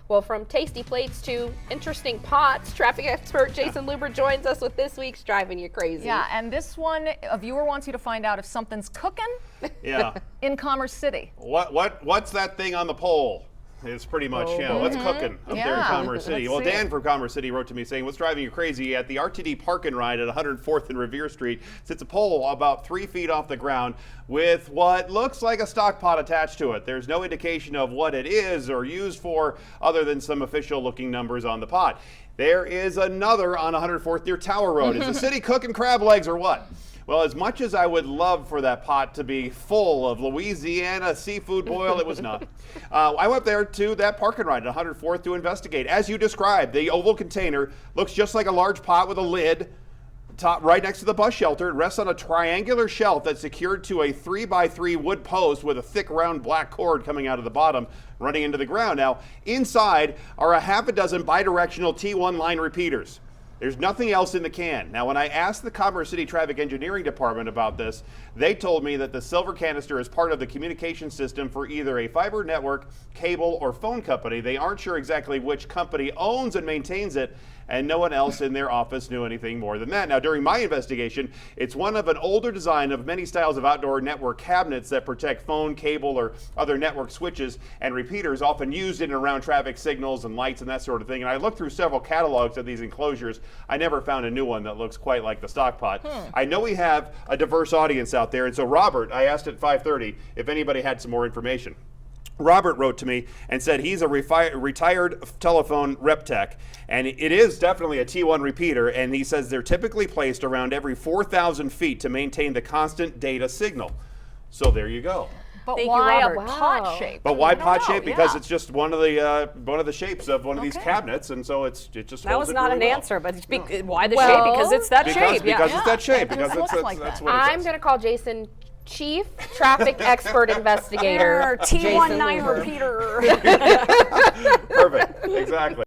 Well, from tasty plates to interesting pots, traffic expert Jason Luber joins us with this week's Driving You Crazy. Yeah, and this one, a viewer wants you to find out if something's cooking in Commerce City. What's that thing on the pole? It's pretty much, what's cooking up there in Commerce City? Well, Dan from Commerce City wrote to me saying, what's driving you crazy? At the RTD Park and Ride at 104th and Revere Street sits a pole about 3 feet off the ground with what looks like a stock pot attached to it. There's no indication of what it is or used for other than some official looking numbers on the pot. There is another on 104th near Tower Road. Is the city cooking crab legs or what? Well, as much as I would love for that pot to be full of Louisiana seafood boil, it was not. I went there to that park and ride at 104th to investigate. As you described, the oval container looks just like a large pot with a lid top right next to the bus shelter. It rests on a triangular shelf that's secured to a 3x3 wood post with a thick round black cord coming out of the bottom running into the ground. Now, inside are a half a dozen bidirectional T1 line repeaters. There's nothing else in the can. Now, when I asked the Commerce City Traffic Engineering Department about this, they told me that the silver canister is part of the communication system for either a fiber network, cable, or phone company. They aren't sure exactly which company owns and maintains it, and no one else in their office knew anything more than that. Now, during my investigation, it's one of an older design of many styles of outdoor network cabinets that protect phone, cable, or other network switches and repeaters, often used in and around traffic signals and lights and that sort of thing. And I looked through several catalogs of these enclosures. I never found a new one that looks quite like the stock pot. I know we have a diverse audience out there, and so Robert, I asked at 5:30 if anybody had some more information. Robert wrote to me and said he's a retired telephone rep tech, and it is definitely a T1 repeater, and he says they're typically placed around every 4,000 feet to maintain the constant data signal. So there you go. But Thank why you, a Robert. pot shape? But why pot shape? Because it's just one of the shapes of one of these cabinets, and so it just That holds was it not really an well. answer, but why the Well, shape? Because it's that shape. Because Yeah. it's that shape. And Because it looks that's like that's that. what it I'm is. going to call Jason Chief Traffic Expert Investigator. T19 Jason Luber. repeater. Perfect. Exactly.